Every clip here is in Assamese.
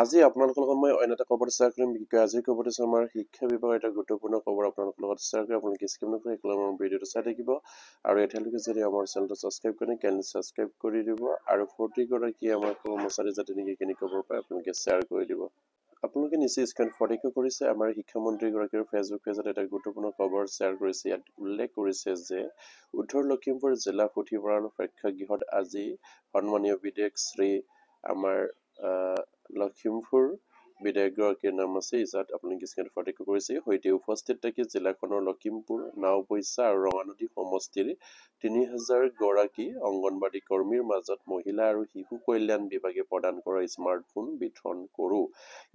আজি আপোনালোকৰ লগত মই অন্য এটা খবৰ শ্বেয়াৰ কৰিম কি আজি খবৰটো হৈছে আমাৰ শিক্ষা বিভাগৰ এটা গুৰুত্বপূৰ্ণ খবৰ আপোনালোকৰ লগত শ্বেয়াৰ কৰি আপোনালোকে স্কিপ নকৰি আমাৰ ভিডিঅ'টো চাই থাকিব আৰু এতিয়ালৈকে যদি আমাৰ চেনেলটো ছাবস্ক্ৰাইব কৰে কাইণ্ডলি ছাবস্ক্ৰাইব কৰি দিব আৰু প্ৰতিগৰাকী আমাৰ কৰ্মচাৰী যাতে নেকি খবৰ পায় আপোনালোকে শ্বেয়াৰ কৰি দিব আপোনালোকে নিশ্চয় স্ক্ৰীন ফটিকো কৰিছে আমাৰ শিক্ষামন্ত্ৰীগৰাকীৰ ফেচবুক পেজত এটা গুৰুত্বপূৰ্ণ খবৰ শ্বেয়াৰ কৰিছে ইয়াত উল্লেখ কৰিছে যে উত্তৰ লখিমপুৰ জিলা পুথিভঁৰাল প্ৰেক্ষাগৃহত আজি সন্মানীয় বিধায়ক শ্ৰী আমাৰ লখিমপুৰ বিধায়কগৰাকীৰ নাম আছে ইজাত আপোনালোকে স্ক্ৰীন ফটিকো কৰিছে সৈতে উপস্থিত থাকি জিলাখনৰ লখিমপুৰ নাওবৈচা আৰু ৰঙানদী সমষ্টিৰ ৩০০০ গৰাকী অংগনবাড়ী কৰ্মীৰ মাজত মহিলা আৰু শিশু কল্যাণ বিভাগে প্ৰদান কৰা স্মাৰ্টফোন বিতৰণ কৰো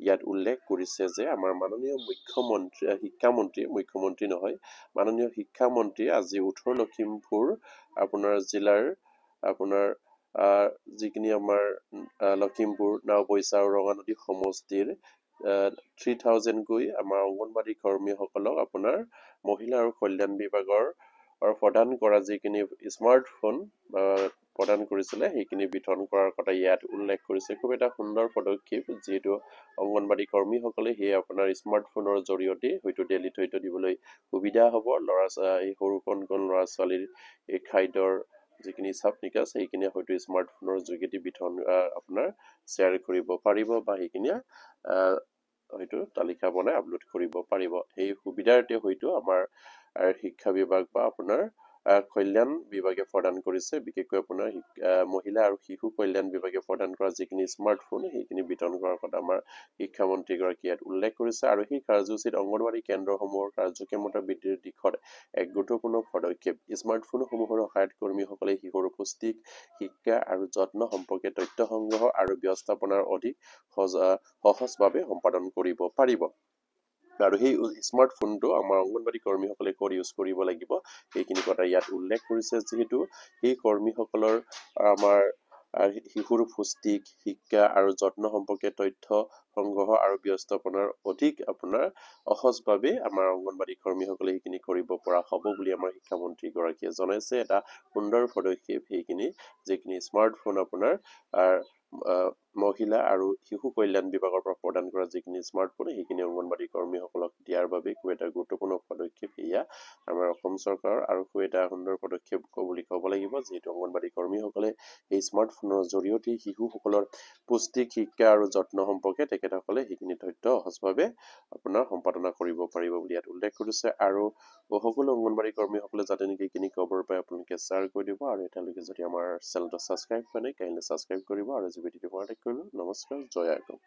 ইয়াত উল্লেখ কৰিছে যে আমাৰ মাননীয় মুখ্যমন্ত্ৰী নহয় মাননীয় শিক্ষামন্ত্ৰী আজি ১৮ লখিমপুৰ আপোনাৰ জিলাৰ আপোনাৰ যিখিনি আমাৰ লখিমপুৰ নাওবৈচা আৰু ৰঙানদী সমষ্টিৰ ৩০০০ গৈ আমাৰ অংগনবাড়ী কৰ্মীসকলক আপোনাৰ মহিলা আৰু কল্যাণ বিভাগৰ প্ৰদান কৰা যিখিনি স্মাৰ্টফোন প্ৰদান কৰিছিলে সেইখিনি বিতৰণ কৰাৰ কথা ইয়াত উল্লেখ কৰিছে খুব এটা সুন্দৰ পদক্ষেপ যিহেতু অংগনবাড়ী কৰ্মীসকলে সেই আপোনাৰ স্মাৰ্টফোনৰ জৰিয়তে হয়তো দিল্লীত হয়তো দিবলৈ সুবিধা হ'ব এই সৰু কণ ল'ৰা ছোৱালীৰ এই খাদ্যৰ যিখিনি চাপ নিকাচ সেইখিনি হয়তো স্মাৰ্টফোনৰ যোগেদি বিতৰণ আপোনাৰ শ্বেয়াৰ কৰিব পাৰিব বা সেইখিনি হয়তো তালিকা বনাই আপলোড কৰিব পাৰিব সেই সুবিধাৰ্থে হয়তো আমাৰ শিক্ষা বিভাগ বা আপোনাৰ কল্যাণ বিভাগে প্ৰদান কৰিছে বিশেষকৈ আপোনাৰ মহিলা আৰু শিশু কল্যাণ বিভাগে প্ৰদান কৰা যিখিনি স্মাৰ্টফোন সেইখিনি বিতৰণ কৰাৰ কথা আমাৰ শিক্ষামন্ত্ৰীগৰাকীয়ে ইয়াত উল্লেখ কৰিছে আৰু সেই কাৰ্যসূচীত অংগনবাড়ী কেন্দ্ৰসমূহৰ কাৰ্যক্ষমতা বৃদ্ধিৰ দিশত এক গুৰুত্বপূৰ্ণ পদক্ষেপ স্মাৰ্টফোনসমূহৰ সহায়ত কৰ্মীসকলে শিশুৰ পুষ্টিক শিক্ষা আৰু যত্ন সম্পৰ্কে তথ্য সংগ্ৰহ আৰু ব্যৱস্থাপনাৰ অধিক সহজভাৱে সম্পাদন কৰিব পাৰিব আৰু সেই স্মাৰ্টফোনটো আমাৰ অংগনবাড়ী কৰ্মীসকলে ইউজ কৰিব লাগিব সেইখিনি কথা ইয়াত উল্লেখ কৰিছে যিহেতু সেই কৰ্মীসকলৰ আমাৰ শিশুৰ পুষ্টিক শিক্ষা আৰু যত্ন সম্পৰ্কে তথ্য সংগ্ৰহ আৰু ব্যৱস্থাপনাৰ অধিক আপোনাৰ সহজভাৱে আমাৰ অংগনবাড়ী কৰ্মীসকলে সেইখিনি কৰিব পৰা হ'ব বুলি আমাৰ শিক্ষামন্ত্ৰী গৰাকীয়ে জনাইছে এটা সুন্দৰ পদক্ষেপ সেইখিনি যিখিনি স্মাৰ্টফোন আপোনাৰ মহিলা আৰু শিশু কল্যাণ বিভাগৰ পৰা প্ৰদান কৰা যিখিনি স্মাৰ্টফোন সেইখিনি অংগনবাড়ী কৰ্মীসকলক দিয়াৰ বাবে খুব এটা গুৰুত্বপূৰ্ণ পদক্ষেপ এয়া আমাৰ অসম চৰকাৰৰ আৰু খুব এটা সুন্দৰ পদক্ষেপ বুলি ক'ব লাগিব যিহেতু অংগনবাড়ী কৰ্মীসকলে এই স্মাৰ্টফোনৰ জৰিয়তে শিশুসকলৰ পুষ্টিক শিক্ষা আৰু যত্ন সম্পৰ্কে তেখেতসকলে সেইখিনি তথ্য সহজভাৱে আপোনাৰ সম্পাদনা কৰিব পাৰিব বুলি ইয়াত উল্লেখ কৰিছে আৰু সকলো অংগনবাড়ী কৰ্মীসকলে যাতে নেকি এইখিনি খবৰ পাই আপোনালোকে শ্বেয়াৰ কৰি দিব আৰু এতিয়ালৈকে যদি আমাৰ চেনেলটো ছাবস্ক্ৰাইব কৰে কাইণ্ডলি ছাবস্ক্ৰাইব কৰিব আৰু ভিডিঅ'টো নমস্কাৰ জয় আইকম